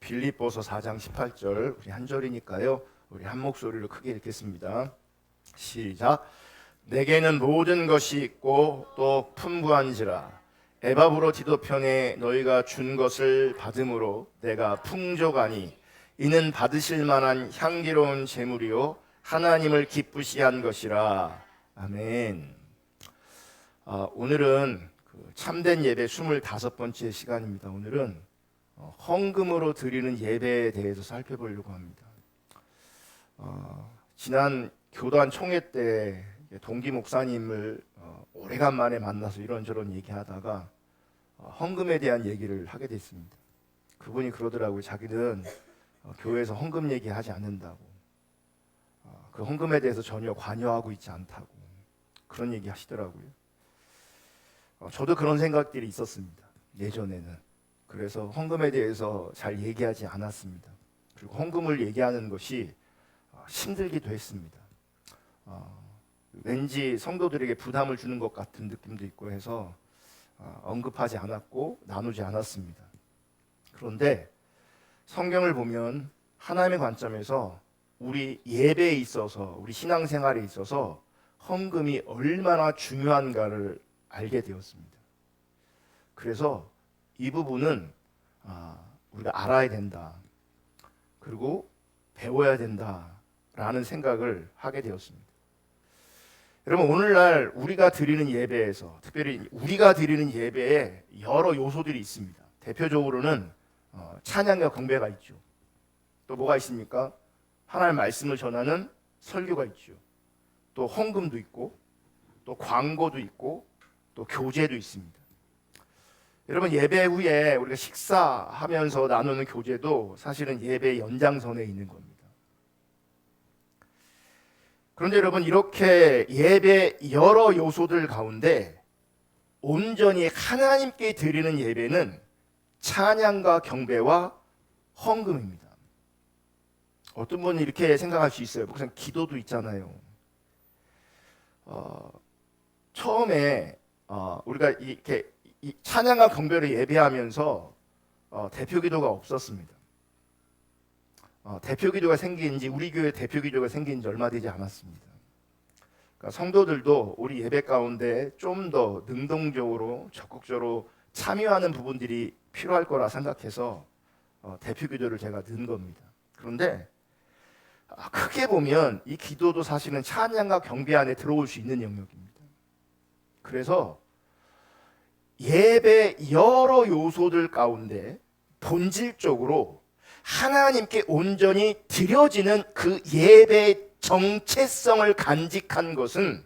빌립보서 4장 18절 우리 한 절이니까요. 우리 한 목소리로 크게 읽겠습니다. 시작. 내게는 모든 것이 있고 또 풍부한지라 에바브로 디도편에 너희가 준 것을 받음으로 내가 풍족하니 이는 받으실 만한 향기로운 제물이요 하나님을 기쁘시게 한 것이라. 아멘. 오늘은 참된 예배 25번째 시간입니다. 오늘은 헌금으로 드리는 예배에 대해서 살펴보려고 합니다. 지난 교단 총회 때 동기 목사님을 오래간만에 만나서 이런저런 얘기하다가 헌금에 대한 얘기를 하게 됐습니다. 그분이 그러더라고요. 자기는 교회에서 헌금 얘기하지 않는다고, 그 헌금에 대해서 전혀 관여하고 있지 않다고 그런 얘기 하시더라고요. 저도 그런 생각들이 있었습니다. 예전에는. 그래서 헌금에 대해서 잘 얘기하지 않았습니다. 그리고 헌금을 얘기하는 것이 힘들기도 했습니다. 왠지 성도들에게 부담을 주는 것 같은 느낌도 있고 해서 언급하지 않았고 나누지 않았습니다. 그런데 성경을 보면 하나님의 관점에서 우리 예배에 있어서, 우리 신앙생활에 있어서 헌금이 얼마나 중요한가를 알게 되었습니다. 그래서 이 부분은 우리가 알아야 된다, 그리고 배워야 된다라는 생각을 하게 되었습니다. 여러분, 오늘날 우리가 드리는 예배에서, 특별히 우리가 드리는 예배에 여러 요소들이 있습니다. 대표적으로는 찬양과 경배가 있죠. 또 뭐가 있습니까? 하나님의 말씀을 전하는 설교가 있죠. 또 헌금도 있고, 또 광고도 있고, 또 교제도 있습니다. 여러분, 예배 후에 우리가 식사하면서 나누는 교제도 사실은 예배의 연장선에 있는 겁니다. 그런데 여러분, 이렇게 예배 여러 요소들 가운데 온전히 하나님께 드리는 예배는 찬양과 경배와 헌금입니다. 어떤 분은 이렇게 생각할 수 있어요. 무슨 기도도 있잖아요. 처음에 우리가 이렇게 찬양과 경배를 예배하면서 대표 기도가 없었습니다. 대표 기도가 생긴 지, 우리 교회 대표 기도가 생긴 지 얼마 되지 않았습니다. 그러니까 성도들도 우리 예배 가운데 좀 더 능동적으로 적극적으로 참여하는 부분들이 필요할 거라 생각해서 대표 기도를 제가 넣은 겁니다. 그런데 크게 보면 이 기도도 사실은 찬양과 경배 안에 들어올 수 있는 영역입니다. 그래서 예배 여러 요소들 가운데 본질적으로 하나님께 온전히 드려지는 그 예배의 정체성을 간직한 것은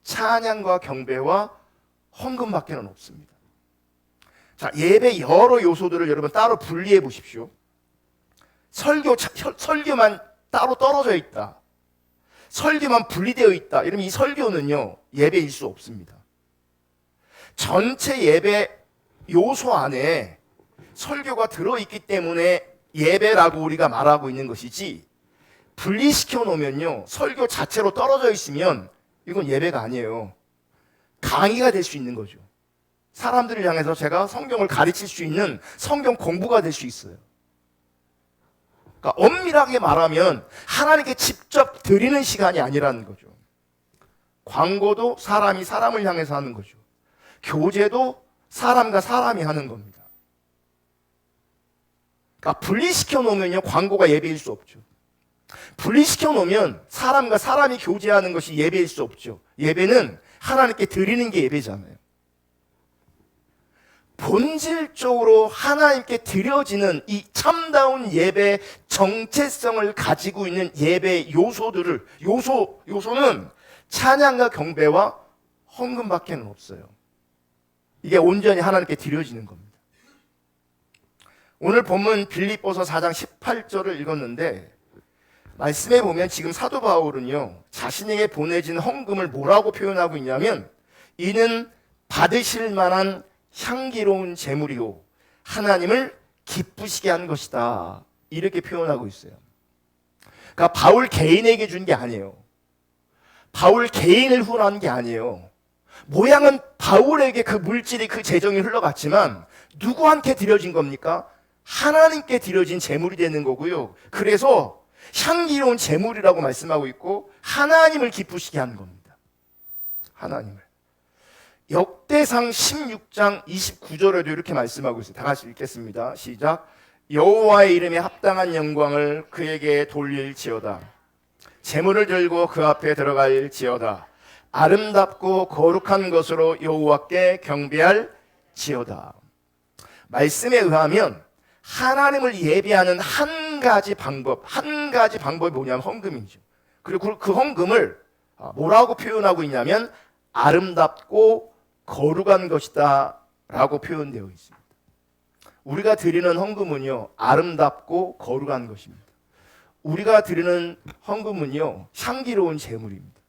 찬양과 경배와 헌금밖에 없습니다. 자, 예배 여러 요소들을 여러분 따로 분리해 보십시오. 설교만 따로 떨어져 있다, 설교만 분리되어 있다, 이러면 이 설교는요 예배일 수 없습니다. 전체 예배 요소 안에 설교가 들어있기 때문에 예배라고 우리가 말하고 있는 것이지, 분리시켜 놓으면요 설교 자체로 떨어져 있으면 이건 예배가 아니에요. 강의가 될 수 있는 거죠. 사람들을 향해서 제가 성경을 가르칠 수 있는 성경 공부가 될 수 있어요. 그러니까 엄밀하게 말하면 하나님께 직접 드리는 시간이 아니라는 거죠. 광고도 사람이 사람을 향해서 하는 거죠. 교제도 사람과 사람이 하는 겁니다. 그러니까 분리시켜 놓으면요 광고가 예배일 수 없죠. 분리시켜 놓으면 사람과 사람이 교제하는 것이 예배일 수 없죠. 예배는 하나님께 드리는 게 예배잖아요. 본질적으로 하나님께 드려지는 이 참다운 예배의 정체성을 가지고 있는 예배의 요소는 찬양과 경배와 헌금밖에 없어요. 이게 온전히 하나님께 드려지는 겁니다. 오늘 본문 빌립보서 4장 18절을 읽었는데, 말씀에 보면 지금 사도 바울은요 자신에게 보내진 헌금을 뭐라고 표현하고 있냐면, 이는 받으실 만한 향기로운 제물이요 하나님을 기쁘시게 한 것이다, 이렇게 표현하고 있어요. 그러니까 바울 개인에게 준 게 아니에요. 바울 개인을 후원한 게 아니에요. 모양은 바울에게 그 물질이, 그 재정이 흘러갔지만 누구한테 드려진 겁니까? 하나님께 드려진 제물이 되는 거고요. 그래서 향기로운 제물이라고 말씀하고 있고 하나님을 기쁘시게 하는 겁니다. 하나님을. 역대상 16장 29절에도 이렇게 말씀하고 있어요. 다 같이 읽겠습니다. 시작. 여호와의 이름에 합당한 영광을 그에게 돌릴지어다. 제물을 들고 그 앞에 들어갈지어다. 아름답고 거룩한 것으로 여호와께 경배할지어다. 말씀에 의하면 하나님을 예배하는 한 가지 방법이 뭐냐면 헌금이죠. 그리고 그 헌금을 뭐라고 표현하고 있냐면 아름답고 거룩한 것이다 라고 표현되어 있습니다. 우리가 드리는 헌금은요, 아름답고 거룩한 것입니다. 우리가 드리는 헌금은요, 향기로운 제물입니다.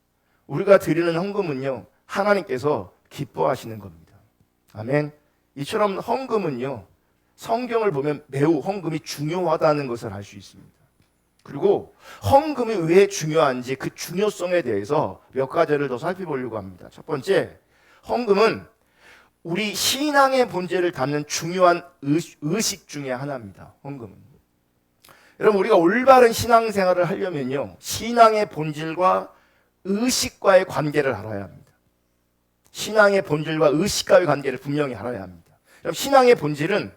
우리가 드리는 헌금은요, 하나님께서 기뻐하시는 겁니다. 아멘. 이처럼 헌금은요, 성경을 보면 매우 헌금이 중요하다는 것을 알 수 있습니다. 그리고 헌금이 왜 중요한지 그 중요성에 대해서 몇 가지를 더 살펴보려고 합니다. 첫 번째, 헌금은 우리 신앙의 본질을 담는 중요한 의식 중에 하나입니다. 헌금은. 여러분, 우리가 올바른 신앙생활을 하려면요, 신앙의 본질과 의식과의 관계를 알아야 합니다. 신앙의 본질과 의식과의 관계를 분명히 알아야 합니다. 여러분, 신앙의 본질은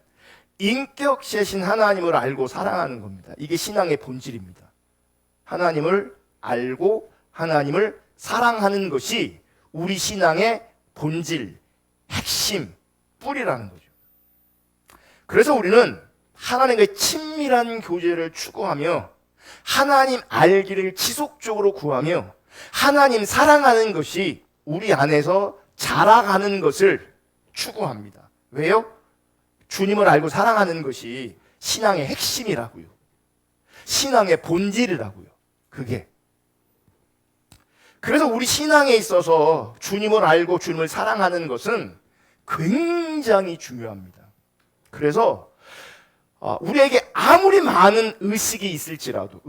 인격체신 하나님을 알고 사랑하는 겁니다. 이게 신앙의 본질입니다. 하나님을 알고 하나님을 사랑하는 것이 우리 신앙의 본질, 핵심, 뿌리라는 거죠. 그래서 우리는 하나님과의 친밀한 교제를 추구하며 하나님 알기를 지속적으로 구하며 하나님 사랑하는 것이 우리 안에서 자라가는 것을 추구합니다. 왜요? 주님을 알고 사랑하는 것이 신앙의 핵심이라고요. 신앙의 본질이라고요. 그게. 그래서 우리 신앙에 있어서 주님을 알고 주님을 사랑하는 것은 굉장히 중요합니다. 그래서 우리에게 아무리 많은 의식이 있을지라도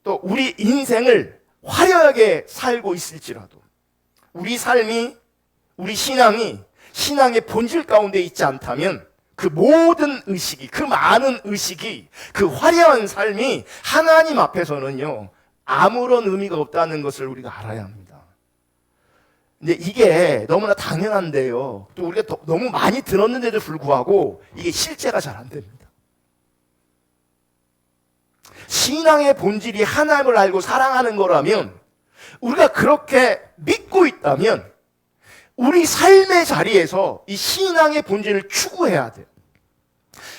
또 우리 인생을 화려하게 살고 있을지라도 우리 삶이, 우리 신앙의 본질 가운데 있지 않다면 그 모든 의식이, 그 많은 의식이, 그 화려한 삶이 하나님 앞에서는요, 아무런 의미가 없다는 것을 우리가 알아야 합니다. 근데 이게 너무나 당연한데요, 또 우리가 너무 많이 들었는데도 불구하고 이게 실제가 잘 안 됩니다. 신앙의 본질이 하나님을 알고 사랑하는 거라면, 우리가 그렇게 믿고 있다면 우리 삶의 자리에서 이 신앙의 본질을 추구해야 돼요.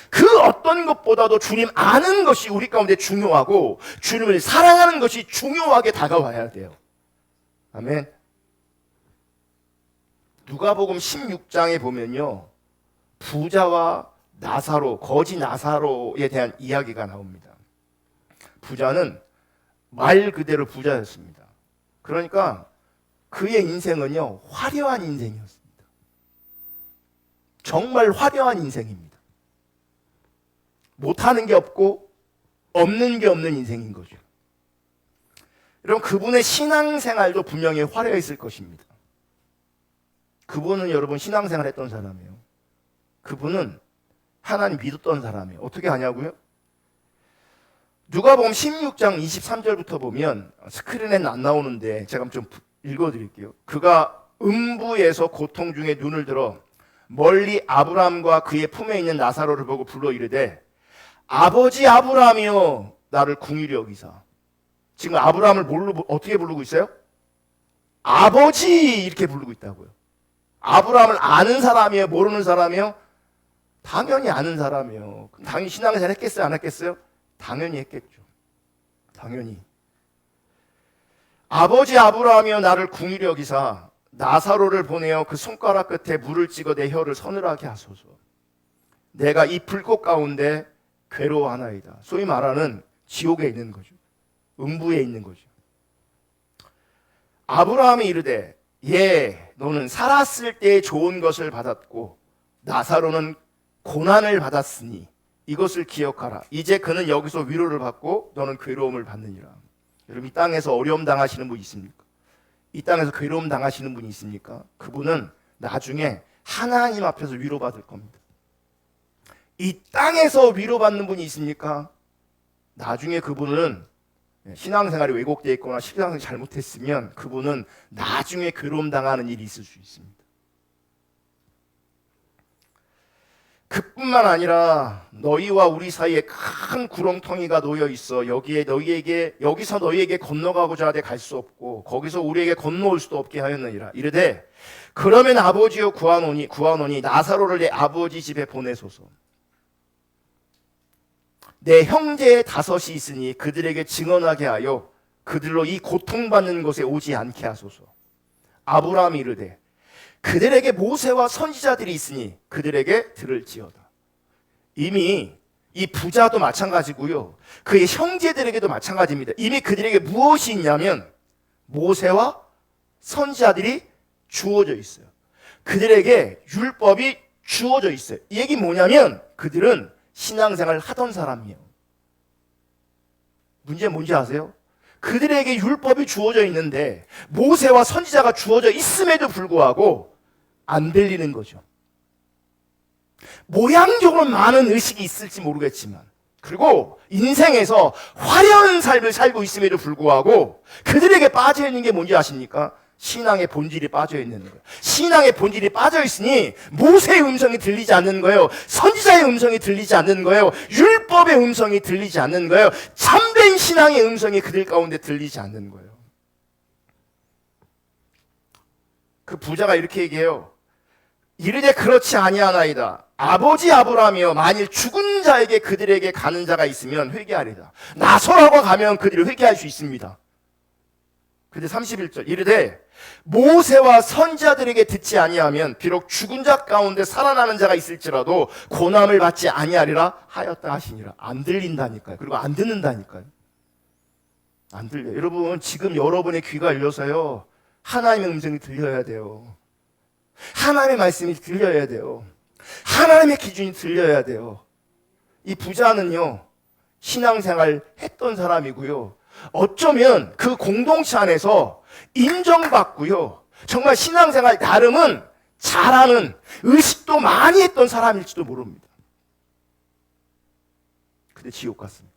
그 어떤 것보다도 주님 아는 것이 우리 가운데 중요하고 주님을 사랑하는 것이 중요하게 다가와야 돼요. 아멘. 누가복음 16장에 보면요, 부자와 나사로, 거지 나사로에 대한 이야기가 나옵니다. 부자는 말 그대로 부자였습니다. 그러니까 그의 인생은요, 화려한 인생이었습니다. 정말 화려한 인생입니다. 못하는 게 없고 없는 게 없는 인생인 거죠. 여러분, 그분의 신앙생활도 분명히 화려했을 것입니다. 그분은 여러분 신앙생활 했던 사람이에요. 그분은 하나님 믿었던 사람이에요. 어떻게 하냐고요? 누가복음 16장 23절부터 보면, 스크린에는 안 나오는데 제가 좀 읽어드릴게요. 그가 음부에서 고통 중에 눈을 들어 멀리 아브라함과 그의 품에 있는 나사로를 보고 불러 이르되, 아버지 아브라함이여 나를 궁휼히 여기사. 지금 아브라함을 어떻게 부르고 있어요? 아버지 이렇게 부르고 있다고요. 아브라함을 아는 사람이에요? 모르는 사람이에요? 당연히 아는 사람이에요. 그럼 당연히 신앙생활 했겠어요? 안 했겠어요? 당연히 했겠죠. 당연히. 아버지 아브라함이여 나를 궁휼히 여기사 나사로를 보내어 그 손가락 끝에 물을 찍어 내 혀를 서늘하게 하소서. 내가 이 불꽃 가운데 괴로워하나이다. 소위 말하는 지옥에 있는 거죠. 음부에 있는 거죠. 아브라함이 이르되, 예, 너는 살았을 때 좋은 것을 받았고 나사로는 고난을 받았으니 이것을 기억하라. 이제 그는 여기서 위로를 받고 너는 괴로움을 받느니라. 여러분, 이 땅에서 어려움 당하시는 분 있습니까? 이 땅에서 괴로움 당하시는 분이 있습니까? 그분은 나중에 하나님 앞에서 위로받을 겁니다. 이 땅에서 위로받는 분이 있습니까? 나중에 그분은 신앙생활이 왜곡되어 있거나 신앙생활이 잘못했으면 그분은 나중에 괴로움 당하는 일이 있을 수 있습니다. 그뿐만 아니라 너희와 우리 사이에 큰 구렁텅이가 놓여 있어. 여기서 너희에게 건너가고자 하되 갈 수 없고 거기서 우리에게 건너올 수도 없게 하였느니라. 이르되 그러면 아버지여 구하노니 나사로를 내 아버지 집에 보내소서. 내 형제 5이 있으니 그들에게 증언하게 하여 그들로 이 고통받는 곳에 오지 않게 하소서. 아브라함이 이르되 그들에게 모세와 선지자들이 있으니 그들에게 들을지어다. 이미 이 부자도 마찬가지고요, 그의 형제들에게도 마찬가지입니다. 이미 그들에게 무엇이 있냐면 모세와 선지자들이 주어져 있어요. 그들에게 율법이 주어져 있어요. 이 얘기 뭐냐면 그들은 신앙생활을 하던 사람이에요. 문제는 뭔지 아세요? 그들에게 율법이 주어져 있는데 모세와 선지자가 주어져 있음에도 불구하고 안 들리는 거죠. 모양적으로 많은 의식이 있을지 모르겠지만, 그리고 인생에서 화려한 삶을 살고 있음에도 불구하고 그들에게 빠져 있는 게 뭔지 아십니까? 신앙의 본질이 빠져 있는 거예요. 신앙의 본질이 빠져 있으니 모세의 음성이 들리지 않는 거예요. 선지자의 음성이 들리지 않는 거예요. 율법의 음성이 들리지 않는 거예요. 참된 신앙의 음성이 그들 가운데 들리지 않는 거예요. 그 부자가 이렇게 얘기해요. 이르되 그렇지 아니하나이다. 아버지 아브라함이여, 만일 죽은 자에게 그들에게 가는 자가 있으면 회개하리다. 나서라고 가면 그들이 회개할 수 있습니다. 근데 31절 이르되 모세와 선지자들에게 듣지 아니하면 비록 죽은 자 가운데 살아나는 자가 있을지라도 고난을 받지 아니하리라 하였다 하시니라. 안 들린다니까요. 그리고 안 듣는다니까요. 안 들려요. 여러분, 지금 여러분의 귀가 열려서요, 하나님의 음성이 들려야 돼요. 하나님의 말씀이 들려야 돼요. 하나님의 기준이 들려야 돼요. 이 부자는요, 신앙생활 했던 사람이고요, 어쩌면 그 공동체 안에서 인정받고요, 정말 신앙생활 나름은 잘하는, 의식도 많이 했던 사람일지도 모릅니다. 근데 지옥 같습니다.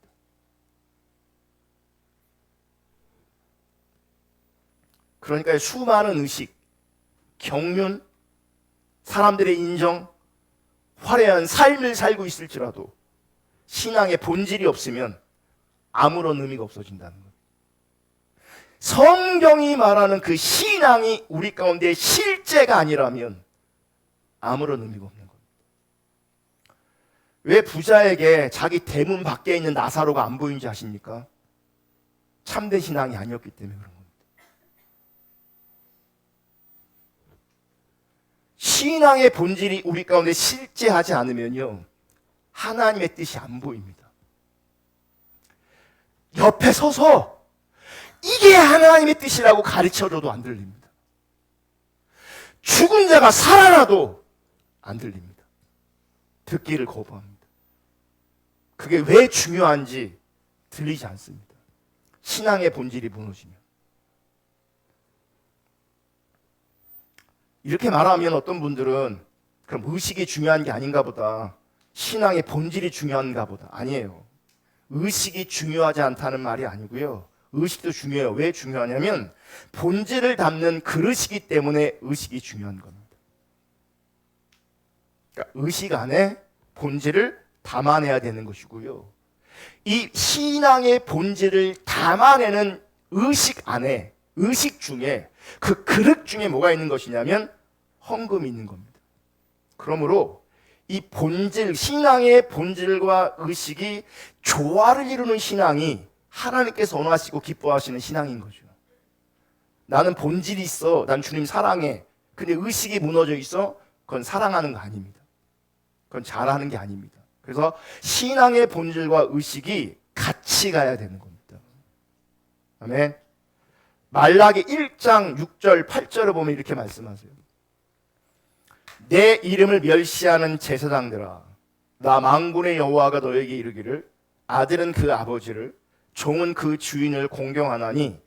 그러니까 수많은 의식, 경륜, 사람들의 인정, 화려한 삶을 살고 있을지라도 신앙의 본질이 없으면 아무런 의미가 없어진다는 거예요. 성경이 말하는 그 신앙이 우리 가운데 실제가 아니라면 아무런 의미가 없는 겁니다. 왜 부자에게 자기 대문 밖에 있는 나사로가 안 보이는지 아십니까? 참된 신앙이 아니었기 때문에 그런 겁니다. 신앙의 본질이 우리 가운데 실제하지 않으면요, 하나님의 뜻이 안 보입니다. 옆에 서서 이게 하나님의 뜻이라고 가르쳐줘도 안 들립니다. 죽은 자가 살아나도 안 들립니다. 듣기를 거부합니다. 그게 왜 중요한지 들리지 않습니다. 신앙의 본질이 무너지면. 이렇게 말하면 어떤 분들은 그럼 의식이 중요한 게 아닌가 보다, 신앙의 본질이 중요한가 보다. 아니에요. 의식이 중요하지 않다는 말이 아니고요, 의식도 중요해요. 왜 중요하냐면 본질을 담는 그릇이기 때문에 의식이 중요한 겁니다. 그러니까 의식 안에 본질을 담아내야 되는 것이고요, 이 신앙의 본질을 담아내는 의식 안에, 의식 중에, 그 그릇 중에 뭐가 있는 것이냐면 헌금이 있는 겁니다. 그러므로 이 본질, 신앙의 본질과 의식이 조화를 이루는 신앙이 하나님께서 원하시고 기뻐하시는 신앙인 거죠. 나는 본질이 있어, 난 주님 사랑해, 근데 의식이 무너져 있어, 그건 사랑하는 거 아닙니다. 그건 잘하는 게 아닙니다. 그래서 신앙의 본질과 의식이 같이 가야 되는 겁니다. 아멘. 말라기 1장 6절 8절을 보면 이렇게 말씀하세요. 내 이름을 멸시하는 제사장들아, 나 만군의 여호와가 너에게 이르기를 아들은 그 아버지를, 종은 그 주인을 공경하나니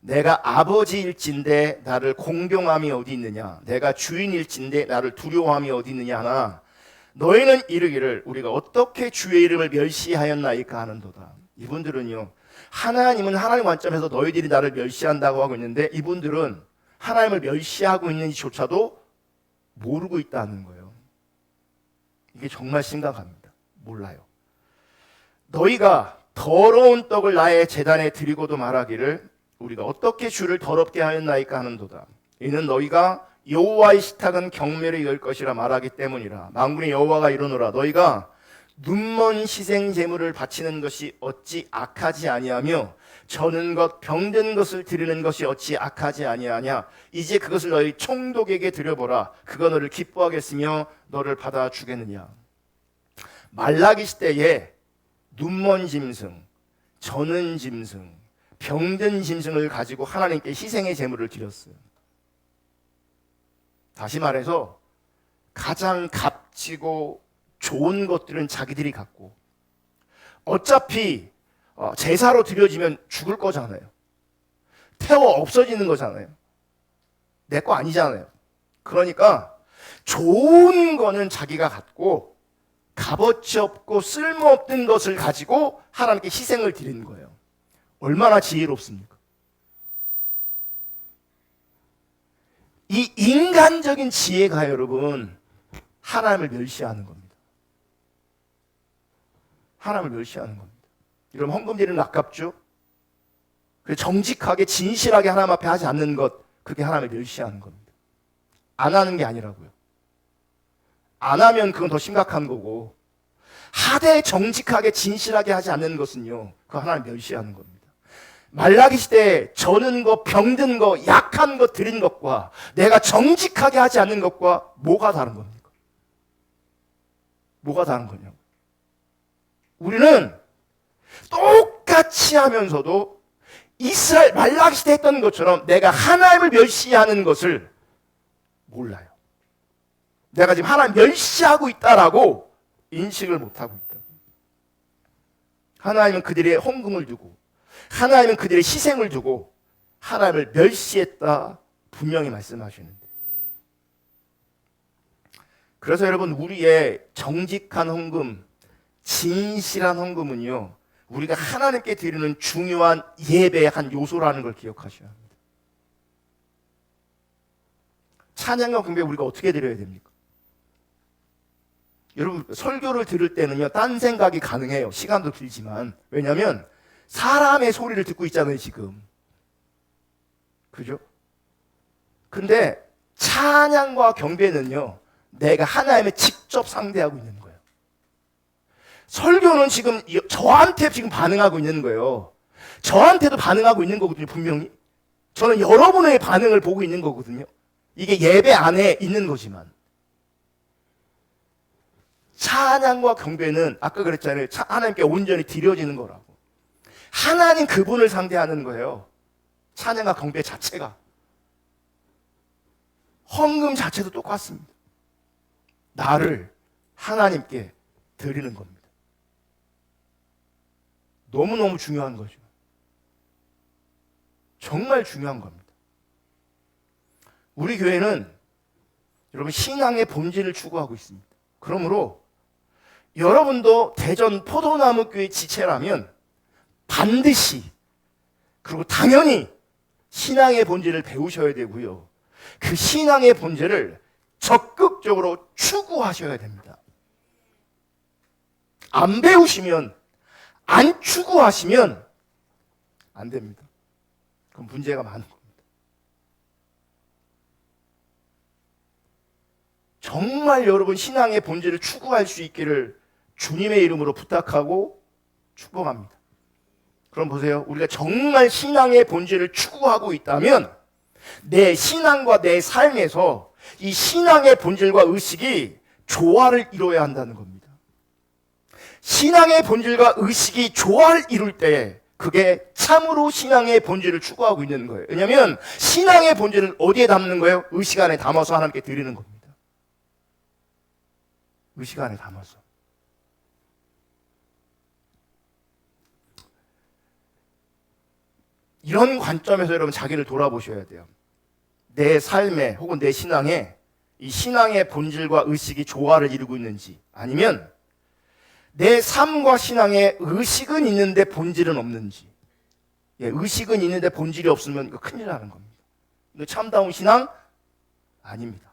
내가 아버지일진데 나를 공경함이 어디 있느냐, 내가 주인일진데 나를 두려워함이 어디 있느냐 하나 너희는 이르기를 우리가 어떻게 주의 이름을 멸시하였나이까 하는도다. 이분들은요, 하나님은 하나님 관점에서 너희들이 나를 멸시한다고 하고 있는데 이분들은 하나님을 멸시하고 있는지조차도 모르고 있다는 거예요. 이게 정말 심각합니다. 몰라요. 너희가 더러운 떡을 나의 제단에 드리고도 말하기를 우리가 어떻게 주를 더럽게 하였나이까 하는도다. 이는 너희가 여호와의 식탁은 경멸에 이을 것이라 말하기 때문이라. 만군의 여호와가 이르노라. 너희가 눈먼 희생 제물을 바치는 것이 어찌 악하지 아니하며 저는 것 병든 것을 드리는 것이 어찌 악하지 아니하냐. 이제 그것을 너희 총독에게 드려보라. 그가 너를 기뻐하겠으며 너를 받아주겠느냐. 말라기 시대에 눈먼 짐승, 저는 짐승, 병든 짐승을 가지고 하나님께 희생의 제물을 드렸어요. 다시 말해서 가장 값지고 좋은 것들은 자기들이 갖고 어차피 제사로 드려지면 죽을 거잖아요. 태워 없어지는 거잖아요. 내 거 아니잖아요. 그러니까 좋은 거는 자기가 갖고 값어치 없고 쓸모없는 것을 가지고 하나님께 희생을 드리는 거예요. 얼마나 지혜롭습니까? 이 인간적인 지혜가 여러분 하나님을 멸시하는 겁니다. 하나님을 멸시하는 겁니다. 여러분 헌금 드리는 아깝죠? 정직하게 진실하게 하나님 앞에 하지 않는 것, 그게 하나님을 멸시하는 겁니다. 안 하는 게 아니라고요. 안 하면 그건 더 심각한 거고, 하되 정직하게 진실하게 하지 않는 것은요, 그거 하나님 멸시하는 겁니다. 말라기 시대에 저는 거, 병든 거, 약한 거 드린 것과 내가 정직하게 하지 않는 것과 뭐가 다른 겁니까? 뭐가 다른 거냐고. 우리는 똑같이 하면서도 이스라엘 말라기 시대에 했던 것처럼 내가 하나님을 멸시하는 것을 몰라요. 내가 지금 하나님 멸시하고 있다라고 인식을 못하고 있다. 하나님은 그들의 헌금을 두고, 하나님은 그들의 희생을 두고 하나님을 멸시했다 분명히 말씀하시는데, 그래서 여러분 우리의 정직한 헌금, 진실한 헌금은요, 우리가 하나님께 드리는 중요한 예배의 한 요소라는 걸 기억하셔야 합니다. 찬양과 경배 우리가 어떻게 드려야 됩니까? 여러분 설교를 들을 때는요, 딴 생각이 가능해요. 시간도 길지만. 왜냐하면 사람의 소리를 듣고 있잖아요 지금. 그죠? 근데 찬양과 경배는요, 내가 하나님을 직접 상대하고 있는 거예요. 설교는 지금 저한테 지금 반응하고 있는 거예요. 저한테도 반응하고 있는 거거든요 분명히. 저는 여러분의 반응을 보고 있는 거거든요. 이게 예배 안에 있는 거지만, 찬양과 경배는 아까 그랬잖아요. 하나님께 온전히 드려지는 거라고. 하나님 그분을 상대하는 거예요. 찬양과 경배 자체가. 헌금 자체도 똑같습니다. 나를 하나님께 드리는 겁니다. 너무너무 중요한 거죠. 정말 중요한 겁니다. 우리 교회는 여러분 신앙의 본질을 추구하고 있습니다. 그러므로 여러분도 대전 포도나무 교회 지체라면 반드시, 그리고 당연히 신앙의 본질을 배우셔야 되고요, 그 신앙의 본질을 적극적으로 추구하셔야 됩니다. 안 배우시면, 안 추구하시면 안 됩니다. 그럼 문제가 많은 겁니다. 정말 여러분 신앙의 본질을 추구할 수 있기를 주님의 이름으로 부탁하고 축복합니다. 그럼 보세요. 우리가 정말 신앙의 본질을 추구하고 있다면 내 신앙과 내 삶에서 이 신앙의 본질과 의식이 조화를 이뤄야 한다는 겁니다. 신앙의 본질과 의식이 조화를 이룰 때 그게 참으로 신앙의 본질을 추구하고 있는 거예요. 왜냐하면 신앙의 본질은 어디에 담는 거예요? 의식 안에 담아서 하나님께 드리는 겁니다. 의식 안에 담아서. 이런 관점에서 여러분 자기를 돌아보셔야 돼요. 내 삶에 혹은 내 신앙에 이 신앙의 본질과 의식이 조화를 이루고 있는지, 아니면 내 삶과 신앙에 의식은 있는데 본질은 없는지. 의식은 있는데 본질이 없으면 이거 큰일 나는 겁니다. 이거 참다운 신앙 아닙니다.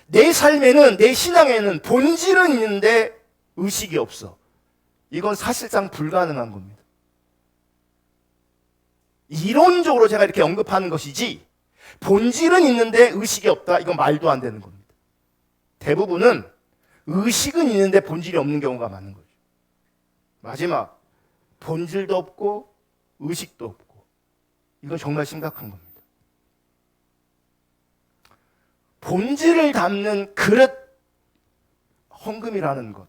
내 삶에는, 내 신앙에는 본질은 있는데 의식이 없어. 이건 사실상 불가능한 겁니다. 이론적으로 제가 이렇게 언급하는 것이지, 본질은 있는데 의식이 없다, 이건 말도 안 되는 겁니다. 대부분은 의식은 있는데 본질이 없는 경우가 많은 거죠. 마지막, 본질도 없고 의식도 없고, 이건 정말 심각한 겁니다. 본질을 담는 그릇, 헌금이라는 것,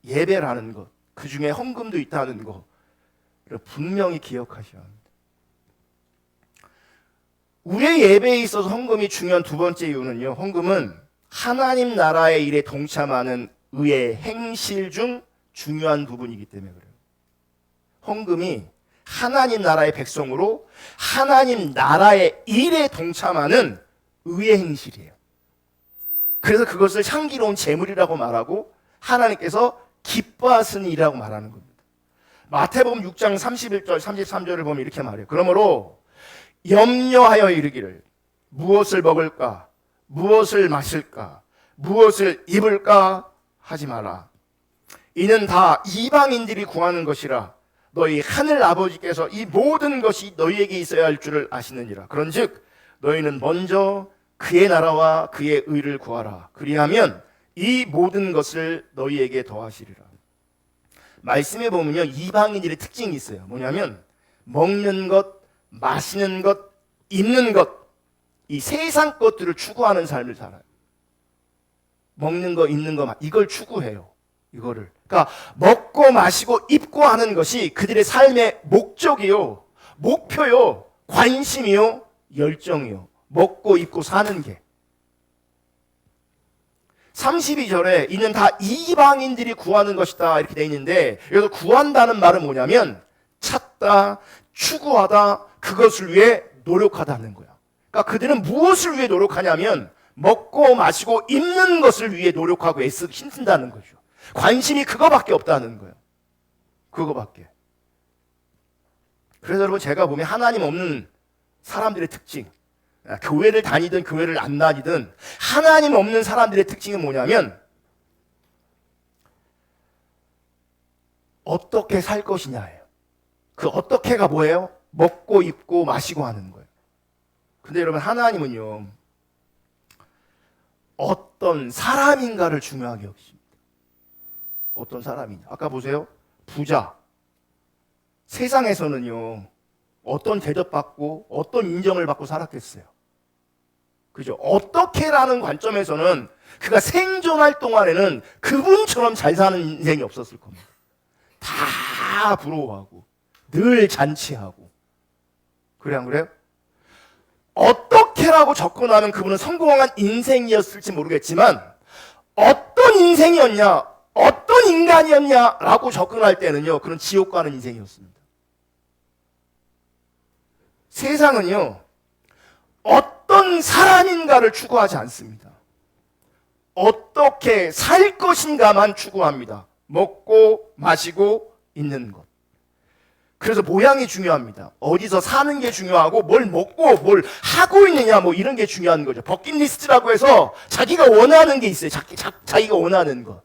예배라는 것, 그 중에 헌금도 있다는 것, 분명히 기억하셔야 합니다. 우리의 예배에 있어서 헌금이 중요한 두 번째 이유는요, 헌금은 하나님 나라의 일에 동참하는 의의 행실 중 중요한 부분이기 때문에 그래요. 헌금이 하나님 나라의 백성으로 하나님 나라의 일에 동참하는 의의 행실이에요. 그래서 그것을 향기로운 제물이라고 말하고 하나님께서 기뻐하시는 일이라고 말하는 겁니다. 마태복음 6장 31절 33절을 보면 이렇게 말해요. 그러므로 염려하여 이르기를 무엇을 먹을까, 무엇을 마실까, 무엇을 입을까 하지 마라. 이는 다 이방인들이 구하는 것이라 너희 하늘 아버지께서 이 모든 것이 너희에게 있어야 할 줄을 아시느니라. 그런즉 너희는 먼저 그의 나라와 그의 의를 구하라. 그리하면 이 모든 것을 너희에게 더하시리라. 말씀에 보면요, 이방인들의 특징이 있어요. 뭐냐면 먹는 것, 마시는 것, 입는 것, 이 세상 것들을 추구하는 삶을 살아요. 먹는 거, 입는 거, 이걸 추구해요. 이거를. 그러니까 먹고 마시고 입고 하는 것이 그들의 삶의 목적이요, 목표요, 관심이요, 열정이요. 먹고 입고 사는 게. 32절에 이는 다 이방인들이 구하는 것이다 이렇게 돼 있는데, 여기서 구한다는 말은 뭐냐면 찾다, 추구하다, 그것을 위해 노력하다는 거야. 그러니까 그들은 무엇을 위해 노력하냐면 먹고 마시고 입는 것을 위해 노력하고 힘쓴다는 거죠. 관심이 그거밖에 없다는 거예요. 그거밖에. 그래서 여러분, 제가 보면 하나님 없는 사람들의 특징, 교회를 다니든 교회를 안 다니든 하나님 없는 사람들의 특징은 뭐냐면 어떻게 살 것이냐예요. 그 어떻게가 뭐예요? 먹고 입고 마시고 하는 거예요. 근데 여러분, 하나님은요, 어떤 사람인가를 중요하게 여기십니다. 어떤 사람이냐. 아까 보세요. 부자. 세상에서는요, 어떤 대접받고 어떤 인정을 받고 살았겠어요. 그죠? 어떻게라는 관점에서는 그가 생존할 동안에는 그분처럼 잘 사는 인생이 없었을 겁니다. 다 부러워하고 늘 잔치하고. 그래, 안 그래요? 어떻게라고 접근하면 그분은 성공한 인생이었을지 모르겠지만 어떤 인생이었냐, 어떤 인간이었냐라고 접근할 때는요, 그런 지옥 가는 인생이었습니다. 세상은요, 어떤 사람인가를 추구하지 않습니다. 어떻게 살 것인가만 추구합니다. 먹고 마시고 있는 것. 그래서 모양이 중요합니다. 어디서 사는 게 중요하고 뭘 먹고 뭘 하고 있느냐, 뭐 이런 게 중요한 거죠. 버킷리스트라고 해서 자기가 원하는 게 있어요. 자기가 원하는 거.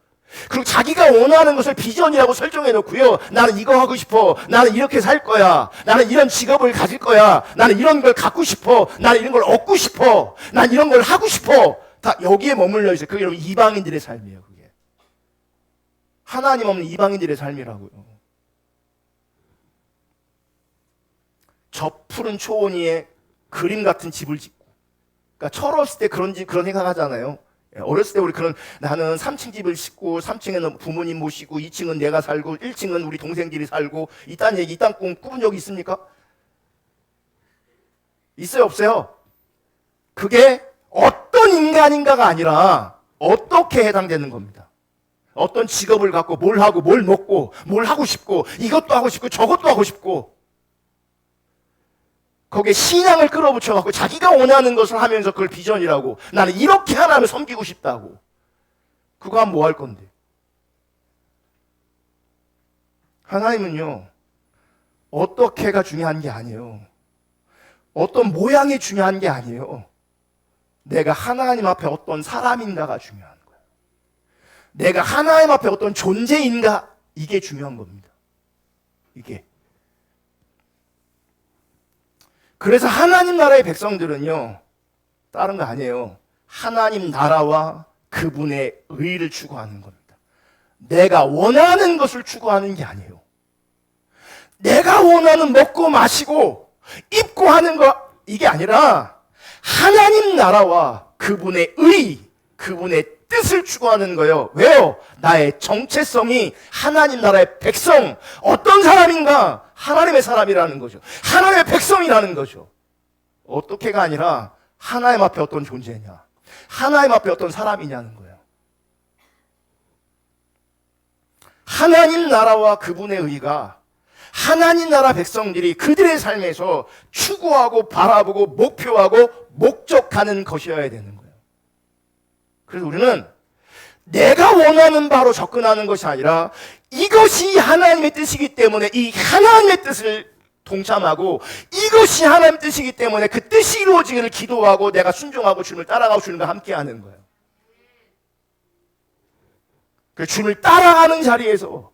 그리고 자기가 원하는 것을 비전이라고 설정해 놓고요, 나는 이거 하고 싶어, 나는 이렇게 살 거야, 나는 이런 직업을 가질 거야, 나는 이런 걸 갖고 싶어, 나는 이런 걸 얻고 싶어, 난 이런 걸 하고 싶어. 다 여기에 머물러 있어요. 그게 여러분 이방인들의 삶이에요. 그게 하나님 없는 이방인들의 삶이라고요. 저 푸른 초원 위에 그림 같은 집을 짓고, 그러니까 철없을 때 그런 생각 하잖아요. 어렸을 때 우리 나는 3층 집을 짓고 3층에는 부모님 모시고 2층은 내가 살고 1층은 우리 동생들이 살고, 이딴 얘기, 이딴 꿈 꾸은 적이 있습니까? 있어요, 없어요? 그게 어떤 인간인가가 아니라 어떻게 해당되는 겁니다. 어떤 직업을 갖고 뭘 하고 뭘 먹고 뭘 하고 싶고 이것도 하고 싶고 저것도 하고 싶고, 거기에 신앙을 끌어붙여갖고 자기가 원하는 것을 하면서 그걸 비전이라고, 나는 이렇게 하나님을 섬기고 싶다고. 그거 하면 뭐 할 건데? 하나님은요, 어떻게가 중요한 게 아니에요. 어떤 모양이 중요한 게 아니에요. 내가 하나님 앞에 어떤 사람인가가 중요한 거예요. 내가 하나님 앞에 어떤 존재인가, 이게 중요한 겁니다. 이게. 그래서 하나님 나라의 백성들은요, 다른 거 아니에요. 하나님 나라와 그분의 의를 추구하는 겁니다. 내가 원하는 것을 추구하는 게 아니에요. 내가 원하는 먹고 마시고 입고 하는 거, 이게 아니라 하나님 나라와 그분의 의, 그분의 뜻을 추구하는 거예요. 왜요? 나의 정체성이 하나님 나라의 백성, 어떤 사람인가? 하나님의 사람이라는 거죠. 하나님의 백성이라는 거죠. 어떻게가 아니라 하나님 앞에 어떤 존재냐, 하나님 앞에 어떤 사람이냐는 거예요. 하나님 나라와 그분의 의가 하나님 나라 백성들이 그들의 삶에서 추구하고 바라보고 목표하고 목적하는 것이어야 되는 거예요. 그래서 우리는 내가 원하는 바로 접근하는 것이 아니라 이것이 하나님의 뜻이기 때문에 이 하나님의 뜻을 동참하고, 이것이 하나님의 뜻이기 때문에 그 뜻이 이루어지기를 기도하고 내가 순종하고 주님을 따라가고 주님과 함께하는 거예요. 그 주님을 따라가는 자리에서,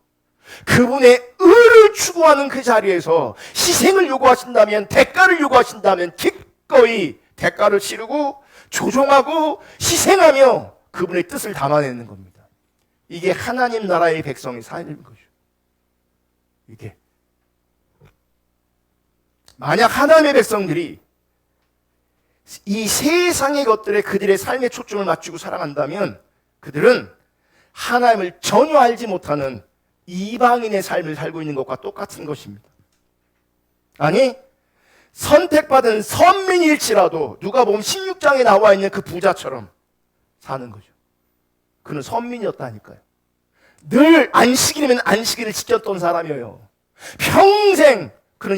그분의 의를 추구하는 그 자리에서 희생을 요구하신다면, 대가를 요구하신다면 기꺼이 대가를 치르고 조종하고 희생하며 그분의 뜻을 담아내는 겁니다. 이게 하나님 나라의 백성의 삶인 거죠. 이게 만약 하나님의 백성들이 이 세상의 것들에 그들의 삶의 초점을 맞추고 살아간다면 그들은 하나님을 전혀 알지 못하는 이방인의 삶을 살고 있는 것과 똑같은 것입니다. 아니, 선택받은 선민일지라도 누가복음 16장에 나와 있는 그 부자처럼 사는 거죠. 그는 선민이었다니까요. 늘 안식일이면 안식일을 지켰던 사람이에요. 평생 그는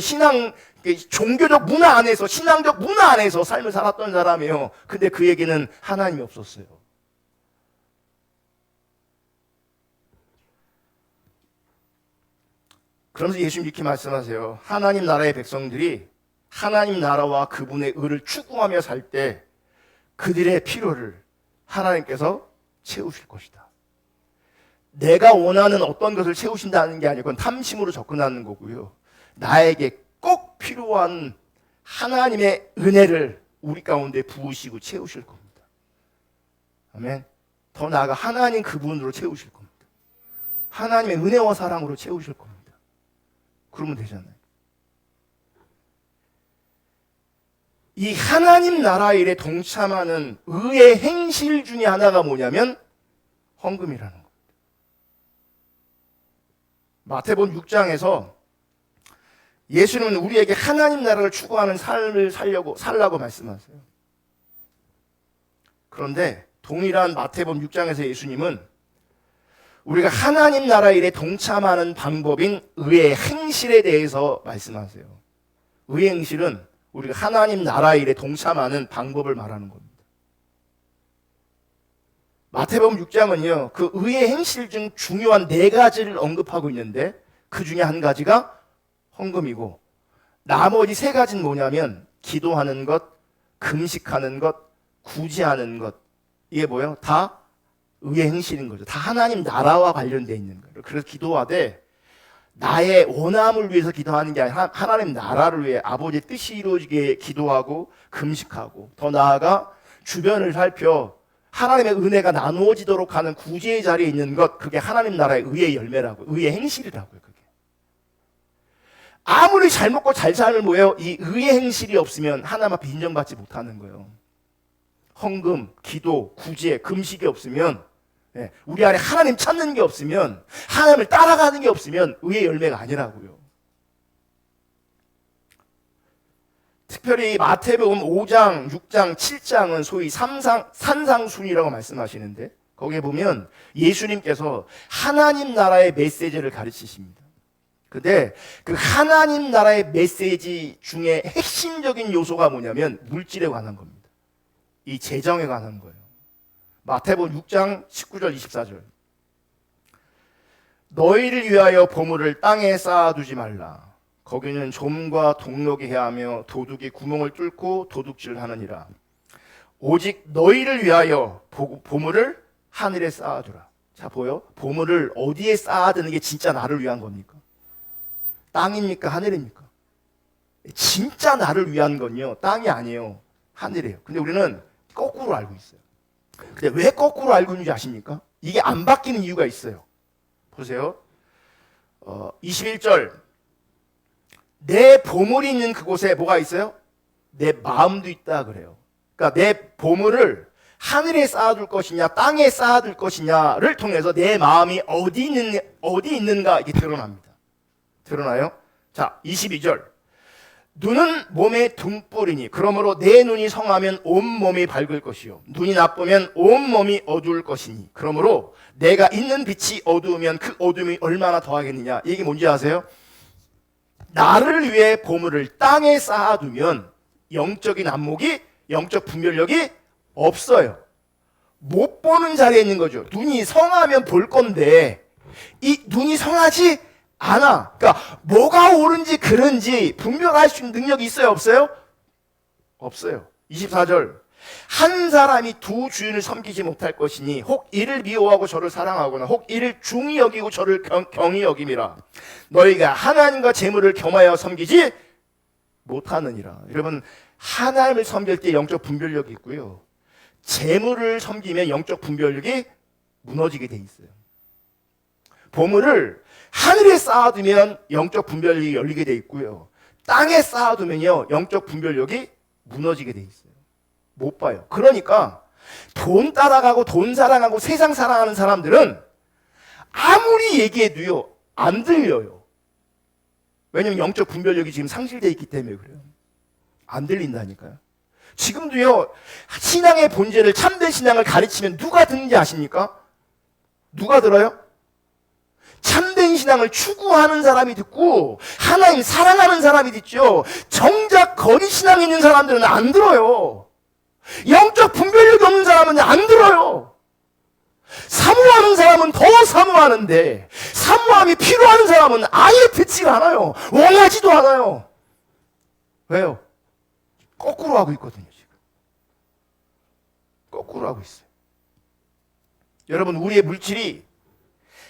종교적 문화 안에서, 신앙적 문화 안에서 삶을 살았던 사람이에요. 근데 그에게는 하나님이 없었어요. 그러면서 예수님 이렇게 말씀하세요. 하나님 나라의 백성들이 하나님 나라와 그분의 의를 추구하며 살 때 그들의 필요를 하나님께서 채우실 것이다. 내가 원하는 어떤 것을 채우신다는 게 아니고 탐심으로 접근하는 거고요. 나에게 꼭 필요한 하나님의 은혜를 우리 가운데 부으시고 채우실 겁니다. 아멘. 더 나아가 하나님 그분으로 채우실 겁니다. 하나님의 은혜와 사랑으로 채우실 겁니다. 그러면 되잖아요. 이 하나님 나라 일에 동참하는 의의 행실 중에 하나가 뭐냐면 헌금이라는 겁니다. 마태복음 6장에서 예수님은 우리에게 하나님 나라를 추구하는 삶을 살라고 말씀하세요. 그런데 동일한 마태복음 6장에서 예수님은 우리가 하나님 나라 일에 동참하는 방법인 의의 행실에 대해서 말씀하세요. 의의 행실은 우리가 하나님 나라 일에 동참하는 방법을 말하는 겁니다. 마태복음 6장은요, 그 의의 행실 중 중요한 4가지를 언급하고 있는데 그 중에 한 가지가 헌금이고, 나머지 3가지는 뭐냐면 기도하는 것, 금식하는 것, 구제하는 것. 이게 뭐예요? 다 의의 행실인 거죠. 다 하나님 나라와 관련되어 있는 거예요. 그래서 기도하되 나의 원함을 위해서 기도하는 게 아니라 하나님 나라를 위해 아버지의 뜻이 이루어지게 기도하고 금식하고, 더 나아가 주변을 살펴 하나님의 은혜가 나누어지도록 하는 구제의 자리에 있는 것, 그게 하나님 나라의 의의 열매라고, 의의 행실이라고요. 그게 아무리 잘 먹고 잘 살면 뭐예요? 이 의의 행실이 없으면 하나님 앞에 인정받지 못하는 거예요. 헌금, 기도, 구제, 금식이 없으면, 우리 안에 하나님 찾는 게 없으면, 하나님을 따라가는 게 없으면 의의 열매가 아니라고요. 특별히 마태복음 5장, 6장, 7장은 소위 산상순이라고 말씀하시는데, 거기에 보면 예수님께서 하나님 나라의 메시지를 가르치십니다. 근데 그 하나님 나라의 메시지 중에 핵심적인 요소가 뭐냐면 물질에 관한 겁니다. 이 재정에 관한 거예요. 마태복음 6장 19절 24절. 너희를 위하여 보물을 땅에 쌓아두지 말라. 거기는 좀과 동록이 해하며 도둑이 구멍을 뚫고 도둑질하느니라. 오직 너희를 위하여 보물을 하늘에 쌓아두라. 자, 보여? 보물을 어디에 쌓아두는 게 진짜 나를 위한 겁니까? 땅입니까? 하늘입니까? 진짜 나를 위한 건요, 땅이 아니에요. 하늘이에요. 근데 우리는 거꾸로 알고 있어요. 근데 왜 거꾸로 알고 있는지 아십니까? 이게 안 바뀌는 이유가 있어요. 보세요. 21절. 내 보물이 있는 그곳에 뭐가 있어요? 내 마음도 있다 그래요. 그러니까 내 보물을 하늘에 쌓아둘 것이냐 땅에 쌓아둘 것이냐를 통해서 내 마음이 어디 있는가 이게 드러납니다. 드러나요? 자, 22절. 눈은 몸의 등불이니 그러므로 내 눈이 성하면 온 몸이 밝을 것이요 눈이 나쁘면 온 몸이 어두울 것이니 그러므로 내가 있는 빛이 어두우면 그 어둠이 얼마나 더하겠느냐. 이게 뭔지 아세요? 나를 위해 보물을 땅에 쌓아두면 영적인 안목이, 영적 분별력이 없어요. 못 보는 자리에 있는 거죠. 눈이 성하면 볼 건데 이 눈이 성하지 않아. 그러니까 뭐가 옳은지 그른지 분별할 수 있는 능력이 있어요? 없어요? 없어요. 24절. 한 사람이 두 주인을 섬기지 못할 것이니 혹 이를 미워하고 저를 사랑하거나 혹 이를 중히 여기고 저를 경히 여김이라. 너희가 하나님과 재물을 겸하여 섬기지 못하느니라. 여러분, 하나님을 섬길 때 영적 분별력이 있고요, 재물을 섬기면 영적 분별력이 무너지게 돼 있어요. 보물을 하늘에 쌓아두면 영적 분별력이 열리게 돼 있고요, 땅에 쌓아두면요 영적 분별력이 무너지게 돼 있어요. 못 봐요. 그러니까 돈 따라가고 돈 사랑하고 세상 사랑하는 사람들은 아무리 얘기해도요 안 들려요. 왜냐면 영적 분별력이 지금 상실되어 있기 때문에 그래요. 안 들린다니까요. 지금도요 신앙의 본질을, 참된 신앙을 가르치면 누가 듣는지 아십니까? 누가 들어요? 참된 신앙을 추구하는 사람이 듣고 하나님 사랑하는 사람이 듣죠. 정작 거리 신앙에 있는 사람들은 안 들어요. 영적 분별력이 없는 사람은 안 들어요. 사모하는 사람은 더 사모하는데 사모함이 필요한 사람은 아예 듣지가 않아요. 원하지도 않아요. 왜요? 거꾸로 하고 있거든요. 지금 거꾸로 하고 있어요. 여러분, 우리의 물질이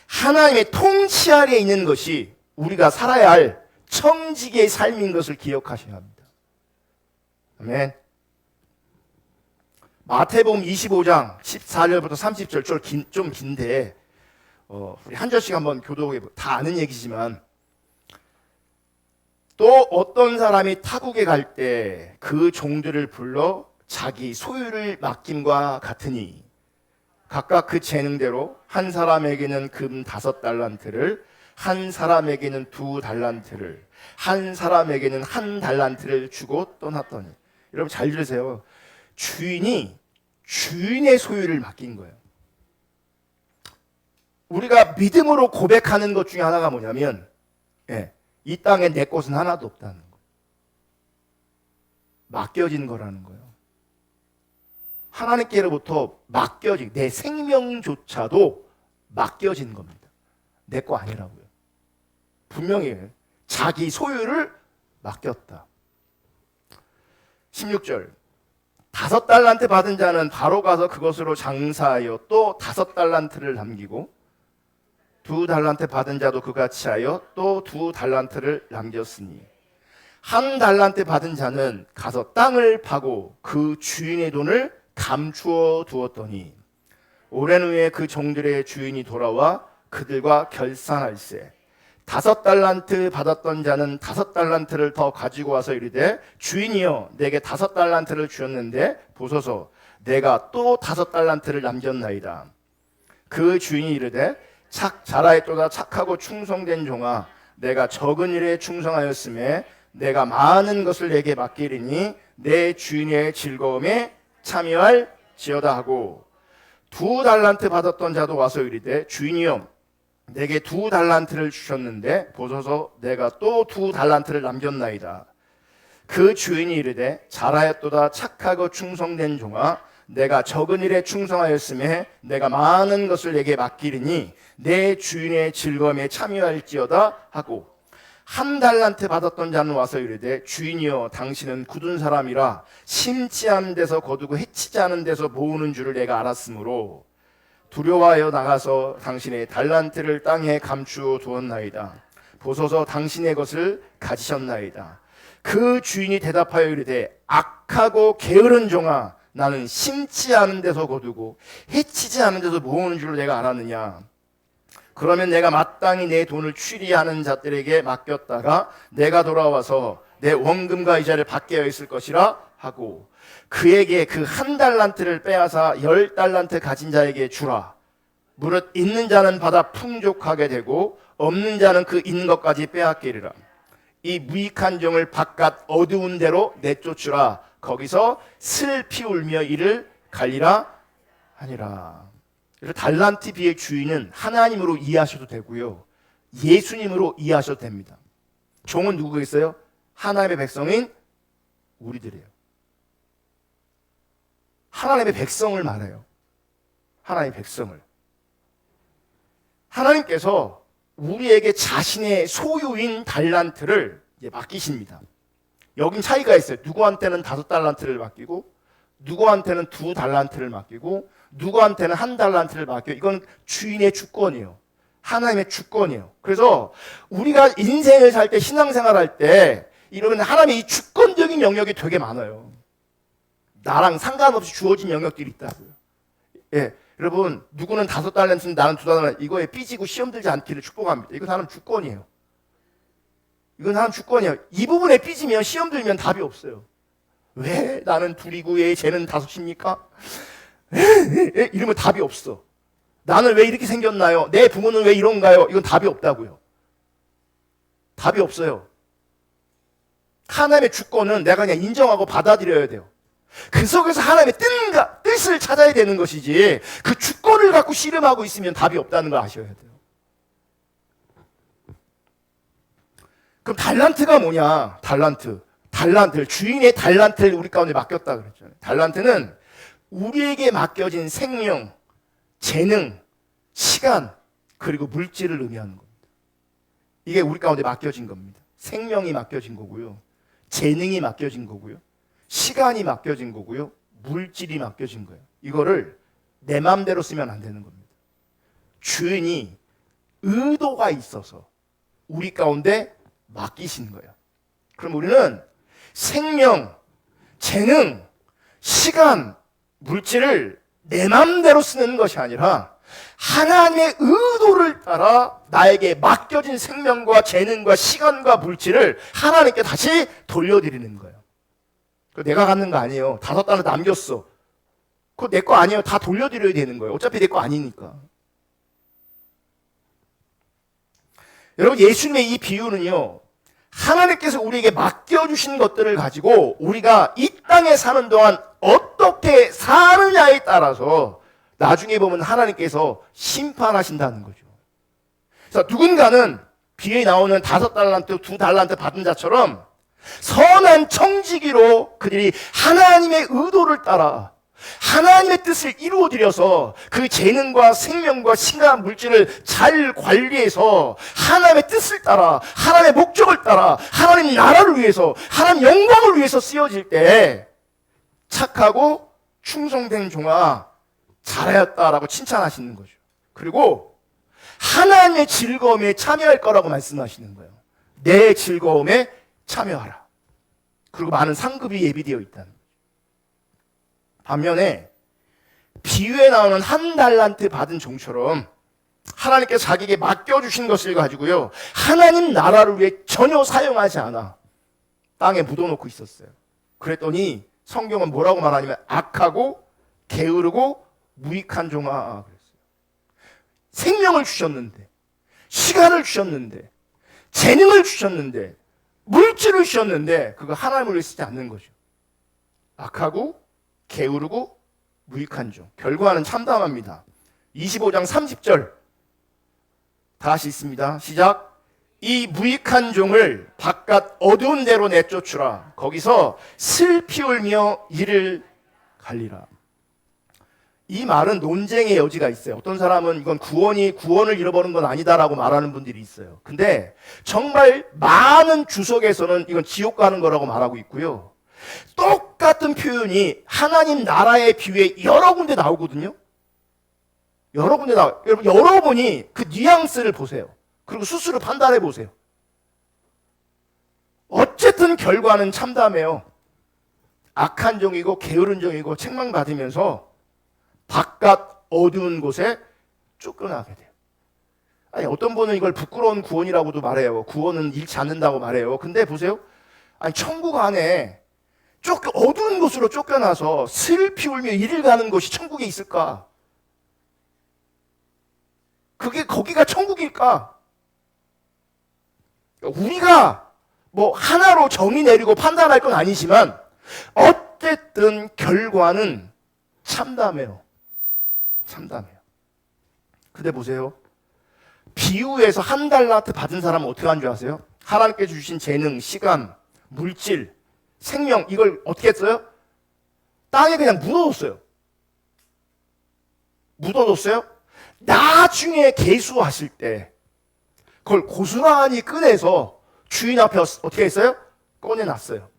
하나님의 통치 아래에 있는 것이 우리가 살아야 할 청지기의 삶인 것을 기억하셔야 합니다. 아멘. 마태복음 25장 14절부터 30절 좀 긴데 우리 한 절씩 한번 교독해 다 아는 얘기지만, 또 어떤 사람이 타국에 갈 때 그 종들을 불러 자기 소유를 맡김과 같으니 각각 그 재능대로 한 사람에게는 금 5달란트를, 한 사람에게는 2달란트를, 한 사람에게는 1달란트를 주고 떠났더니. 여러분 잘 들으세요. 주인이 주인의 소유를 맡긴 거예요. 우리가 믿음으로 고백하는 것 중에 하나가 뭐냐면, 이 땅에 내 것은 하나도 없다는 거. 맡겨진 거라는 거예요. 하나님께로부터 맡겨진, 내 생명조차도 맡겨진 겁니다. 내 거 아니라고요. 분명히 자기 소유를 맡겼다. 16절. 5달란트 받은 자는 바로 가서 그것으로 장사하여 또 5달란트를 남기고, 2달란트 받은 자도 그같이 하여 또 2달란트를 남겼으니, 1달란트 받은 자는 가서 땅을 파고 그 주인의 돈을 감추어 두었더니 오랜 후에 그 종들의 주인이 돌아와 그들과 결산할세. 5달란트 받았던 자는 5달란트를 더 가지고 와서 이르되, 주인이여 내게 5달란트를 주었는데 보소서 내가 또 5달란트를 남겼나이다. 그 주인이 이르되, 잘하였도다 착하고 충성된 종아, 내가 적은 일에 충성하였음에 내가 많은 것을 내게 맡기리니 내 주인의 즐거움에 참여할지어다 하고, 2달란트 받았던 자도 와서 이르되, 주인이여 내게 2달란트를 주셨는데 보소서 내가 또 2달란트를 남겼나이다. 그 주인이 이르되 잘하였도다 착하고 충성된 종아 내가 적은 일에 충성하였음에 내가 많은 것을 내게 맡기리니 내 주인의 즐거움에 참여할지어다 하고 1달란트 받았던 자는 와서 이르되 주인이여 당신은 굳은 사람이라 심지 않은 데서 거두고 해치지 않은 데서 모으는 줄을 내가 알았으므로 두려워하여 나가서 당신의 달란트를 땅에 감추어 두었나이다. 보소서 당신의 것을 가지셨나이다. 그 주인이 대답하여 이르되 악하고 게으른 종아 나는 심지 않은 데서 거두고 해치지 않은 데서 모으는 줄을 내가 알았느냐. 그러면 내가 마땅히 내 돈을 취리하는 자들에게 맡겼다가 내가 돌아와서 내 원금과 이자를 받게 하였을 것이라 하고 그에게 그 1달란트를 빼앗아 10달란트 가진 자에게 주라. 무릇 있는 자는 받아 풍족하게 되고 없는 자는 그 있는 것까지 빼앗기리라. 이 무익한 종을 바깥 어두운 데로 내쫓으라. 거기서 슬피 울며 이를 갈리라 하니라. 그래서 달란트 비의 주인은 하나님으로 이해하셔도 되고요, 예수님으로 이해하셔도 됩니다. 종은 누구겠어요? 하나님의 백성인 우리들이에요. 하나님의 백성을 말해요. 하나님의 백성을. 하나님께서 우리에게 자신의 소유인 달란트를 맡기십니다. 여긴 차이가 있어요. 누구한테는 5달란트를 맡기고 누구한테는 2달란트를 맡기고 누구한테는 1달란트를 맡겨요. 이건 주인의 주권이에요. 하나님의 주권이에요. 그래서 우리가 인생을 살 때, 신앙생활 할 때 이러면 하나님의 이 주권적인 영역이 되게 많아요. 나랑 상관없이 주어진 영역들이 있다고요. 예, 여러분 누구는 5달란트는 나는 2달란트, 이거에 삐지고 시험 들지 않기를 축복합니다. 이건 하나님 주권이에요. 이건 하나님 주권이에요. 이 부분에 삐지면 시험 들면 답이 없어요. 왜 나는 2이고 왜 쟤는 5입니까? 이러면 답이 없어. 나는 왜 이렇게 생겼나요? 내 부모는 왜 이런가요? 이건 답이 없다고요. 답이 없어요. 하나님의 주권은 내가 그냥 인정하고 받아들여야 돼요. 그 속에서 하나님의 뜻을 찾아야 되는 것이지, 그 주권을 갖고 씨름하고 있으면 답이 없다는 걸 아셔야 돼요. 그럼 달란트가 뭐냐? 달란트, 주인의 달란트를 우리 가운데 맡겼다 그랬잖아요. 달란트는 우리에게 맡겨진 생명, 재능, 시간, 그리고 물질을 의미하는 겁니다. 이게 우리 가운데 맡겨진 겁니다. 생명이 맡겨진 거고요, 재능이 맡겨진 거고요, 시간이 맡겨진 거고요, 물질이 맡겨진 거예요. 이거를 내 마음대로 쓰면 안 되는 겁니다. 주인이 의도가 있어서 우리 가운데 맡기신 거예요. 그럼 우리는 생명, 재능, 시간, 물질을 내 마음대로 쓰는 것이 아니라 하나님의 의도를 따라 나에게 맡겨진 생명과 재능과 시간과 물질을 하나님께 다시 돌려드리는 거예요. 내가 갖는 거 아니에요. 5달러 남겼어. 그거 내 거 아니에요. 다 돌려드려야 되는 거예요. 어차피 내 거 아니니까. 여러분, 예수님의 이 비유는요, 하나님께서 우리에게 맡겨주신 것들을 가지고 우리가 이 땅에 사는 동안 어떻게 사느냐에 따라서 나중에 보면 하나님께서 심판하신다는 거죠. 그래서 누군가는 비유에 나오는 5달란트, 2달란트 받은 자처럼 선한 청지기로 그들이 하나님의 의도를 따라 하나님의 뜻을 이루어드려서 그 재능과 생명과 시간, 물질을 잘 관리해서 하나님의 뜻을 따라, 하나님의 목적을 따라, 하나님 나라를 위해서, 하나님 영광을 위해서 쓰여질 때 착하고 충성된 종아 잘하였다라고 칭찬하시는 거죠. 그리고 하나님의 즐거움에 참여할 거라고 말씀하시는 거예요. 내 즐거움에 참여하라. 그리고 많은 상급이 예비되어 있다는 거예요. 반면에 비유에 나오는 1달란트 받은 종처럼 하나님께서 자기에게 맡겨주신 것을 가지고요, 하나님 나라를 위해 전혀 사용하지 않아 땅에 묻어놓고 있었어요. 그랬더니 성경은 뭐라고 말하냐면 악하고 게으르고 무익한 종아 그랬어요. 생명을 주셨는데, 시간을 주셨는데, 재능을 주셨는데, 물질을 주셨는데 그거 하나님을 위해 쓰지 않는 거죠. 악하고 게으르고 무익한 종. 결과는 참담합니다. 25장 30절 다시 있습니다. 시작. 이 무익한 종을 바깥 어두운 데로 내쫓으라. 거기서 슬피 울며 이를 갈리라. 이 말은 논쟁의 여지가 있어요. 어떤 사람은 이건 구원을 잃어버린 건 아니다라고 말하는 분들이 있어요. 근데 정말 많은 주석에서는 이건 지옥 가는 거라고 말하고 있고요. 똑같은 표현이 하나님 나라의 비유에 여러 군데 나오거든요. 여러 군데 나와요. 여러분, 여러분이 그 뉘앙스를 보세요. 그리고 스스로 판단해 보세요. 어쨌든 결과는 참담해요. 악한 종이고 게으른 종이고 책망받으면서 바깥 어두운 곳에 쫓겨나게 돼요. 아니, 어떤 분은 이걸 부끄러운 구원이라고도 말해요. 구원은 잃지 않는다고 말해요. 근데 보세요. 아니, 천국 안에 어두운 곳으로 쫓겨나서 슬피 울며 이를 가는 곳이 천국에 있을까? 거기가 천국일까? 우리가 뭐 하나로 정의 내리고 판단할 건 아니지만 어쨌든 결과는 참담해요. 참담해요. 근데 보세요. 비유에서 한 달란트 받은 사람은 어떻게 한 줄 아세요? 하나님께 주신 재능, 시간, 물질, 생명, 이걸 어떻게 했어요? 땅에 그냥 묻어뒀어요. 묻어뒀어요? 나중에 계수하실 때 그걸 고스란히 꺼내서 주인 앞에 어떻게 했어요? 꺼내놨어요.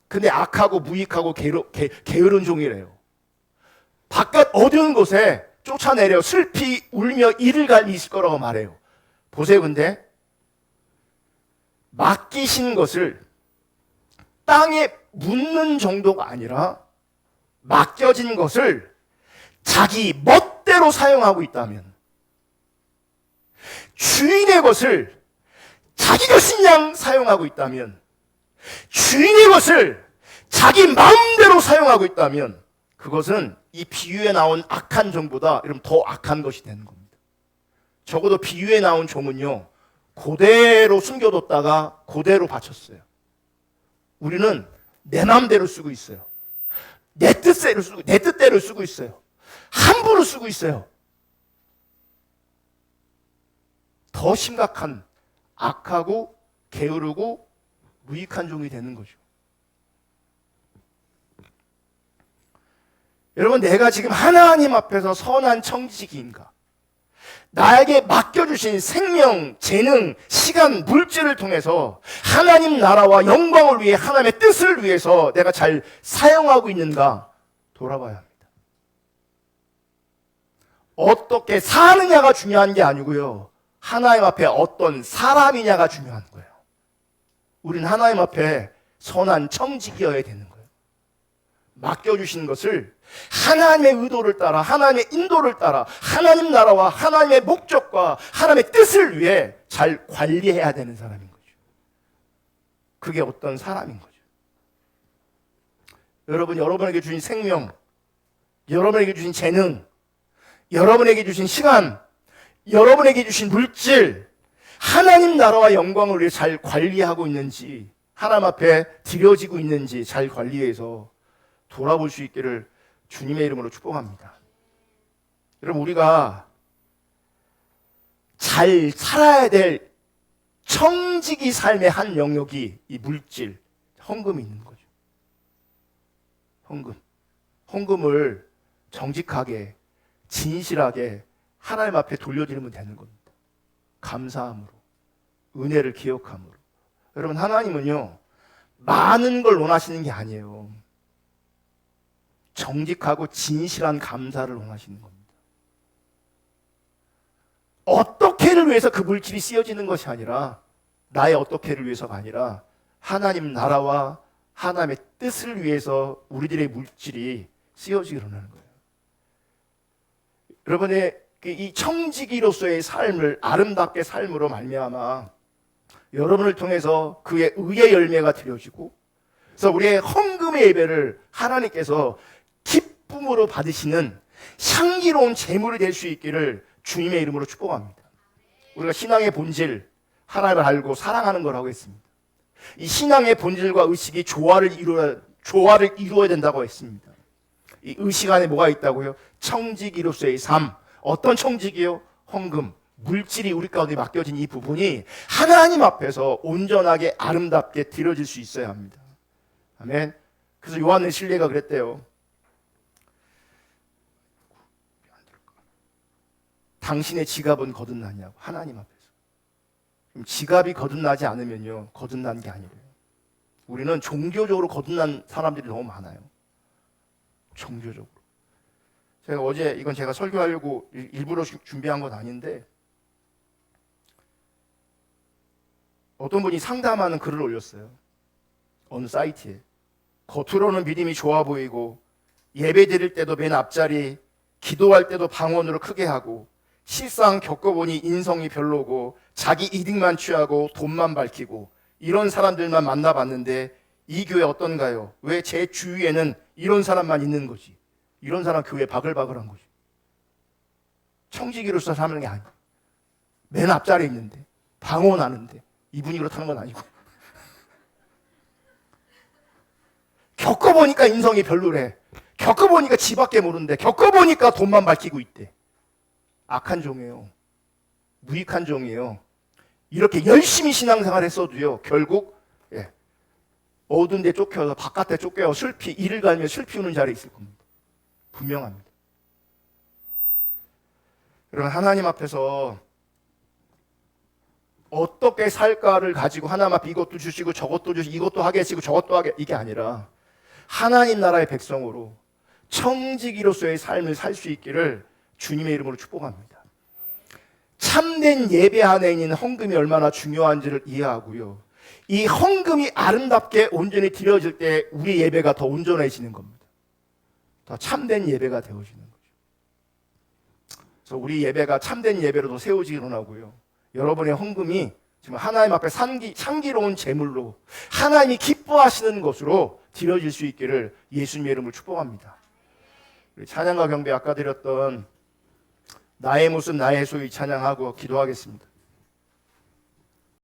근데 악하고 무익하고 게으른 종이래요. 바깥 어두운 곳에 쫓아내려 슬피 울며 이를 갈리 있을 거라고 말해요. 보세요. 근데 맡기신 것을 땅에 묻는 정도가 아니라 맡겨진 것을 자기 멋대로 사용하고 있다면, 주인의 것을 자기 것인 양 사용하고 있다면, 주인의 것을 자기 마음대로 사용하고 있다면 그것은 이 비유에 나온 악한 종보다 여러분 더 악한 것이 되는 겁니다. 적어도 비유에 나온 종은요, 그대로 숨겨뒀다가 그대로 바쳤어요. 우리는 내 마음대로 쓰고 있어요. 내 뜻대로 쓰고 있어요. 함부로 쓰고 있어요. 더 심각한 악하고 게으르고 무익한 종이 되는 거죠. 여러분, 내가 지금 하나님 앞에서 선한 청지기인가? 나에게 맡겨주신 생명, 재능, 시간, 물질을 통해서 하나님 나라와 영광을 위해, 하나님의 뜻을 위해서 내가 잘 사용하고 있는가 돌아봐야 합니다. 어떻게 사느냐가 중요한 게 아니고요, 하나님 앞에 어떤 사람이냐가 중요한 거예요. 우린 하나님 앞에 선한 청지기여야 되는 거예요. 맡겨주신 것을 하나님의 의도를 따라, 하나님의 인도를 따라, 하나님 나라와 하나님의 목적과 하나님의 뜻을 위해 잘 관리해야 되는 사람인 거죠. 그게 어떤 사람인 거죠. 여러분에게 주신 생명, 여러분에게 주신 재능, 여러분에게 주신 시간, 여러분에게 주신 물질, 하나님 나라와 영광을 위해 잘 관리하고 있는지, 하나님 앞에 드려지고 있는지 잘 관리해서 돌아볼 수 있기를 주님의 이름으로 축복합니다. 여러분, 우리가 잘 살아야 될 청지기 삶의 한 영역이 이 물질, 헌금이 있는 거죠. 헌금을 정직하게, 진실하게 하나님 앞에 돌려드리면 되는 겁니다. 감사함으로, 은혜를 기억함으로. 여러분, 하나님은요, 많은 걸 원하시는 게 아니에요. 정직하고 진실한 감사를 원하시는 겁니다. 어떻게를 위해서 그 물질이 쓰여지는 것이 아니라, 나의 어떻게를 위해서가 아니라 하나님 나라와 하나님의 뜻을 위해서 우리들의 물질이 쓰여지기를 원하는 거예요. 여러분의 이 청지기로서의 삶을 아름답게 삶으로 말미암아 여러분을 통해서 그의 의의 열매가 드려지고, 그래서 우리의 헌금의 예배를 하나님께서 기쁨으로 받으시는 향기로운 제물이 될 수 있기를 주님의 이름으로 축복합니다. 우리가 신앙의 본질, 하나님을 알고 사랑하는 거라고 했습니다. 이 신앙의 본질과 의식이 조화를 이루어야 된다고 했습니다. 이 의식 안에 뭐가 있다고요? 청지기로서의 삶. 어떤 청지기요? 헌금, 물질이 우리 가운데 맡겨진 이 부분이 하나님 앞에서 온전하게 아름답게 드려질 수 있어야 합니다. 아멘. 그래서 요한의 신뢰가 그랬대요. 당신의 지갑은 거듭나냐고, 하나님 앞에서. 지갑이 거듭나지 않으면요, 거듭난 게 아니래요. 우리는 종교적으로 거듭난 사람들이 너무 많아요. 종교적으로. 제가 어제, 이건 제가 설교하려고 일부러 준비한 건 아닌데, 어떤 분이 상담하는 글을 올렸어요. 어느 사이트에. 겉으로는 믿음이 좋아 보이고, 예배 드릴 때도 맨 앞자리, 기도할 때도 방언으로 크게 하고, 실상 겪어보니 인성이 별로고, 자기 이득만 취하고 돈만 밝히고, 이런 사람들만 만나봤는데 이 교회 어떤가요? 왜 제 주위에는 이런 사람만 있는 거지? 이런 사람 교회 바글바글한 거지. 청지기로서 사는 게 아니야. 맨 앞자리에 있는데, 방언하는데, 이분이 그렇다는 건 아니고. 겪어보니까 인성이 별로래. 겪어보니까 지밖에 모른대. 겪어보니까 돈만 밝히고 있대. 악한 종이에요. 무익한 종이에요. 이렇게 열심히 신앙생활 했어도요, 결국 어두운 데 쫓겨서 바깥에 쫓겨서 슬피, 이를 갈며 슬피 우는 자리에 있을 겁니다. 분명합니다. 여러분, 하나님 앞에서 어떻게 살까를 가지고 하나님 앞에 이것도 주시고 저것도 주시고 이것도 하게 하시고 저것도 하게, 이게 아니라 하나님 나라의 백성으로 청지기로서의 삶을 살 수 있기를 주님의 이름으로 축복합니다. 참된 예배 안에 있는 헌금이 얼마나 중요한지를 이해하고요, 이 헌금이 아름답게 온전히 드려질 때 우리 예배가 더 온전해지는 겁니다. 더 참된 예배가 되어지는 거죠. 그래서 우리 예배가 참된 예배로 더 세워지기를 원하고요, 여러분의 헌금이 지금 하나님 앞에 향기로운 제물로 하나님이 기뻐하시는 것으로 드려질 수 있기를 예수님의 이름으로 축복합니다. 찬양과 경배, 아까 드렸던 나의 모습 나의 소유 찬양하고 기도하겠습니다.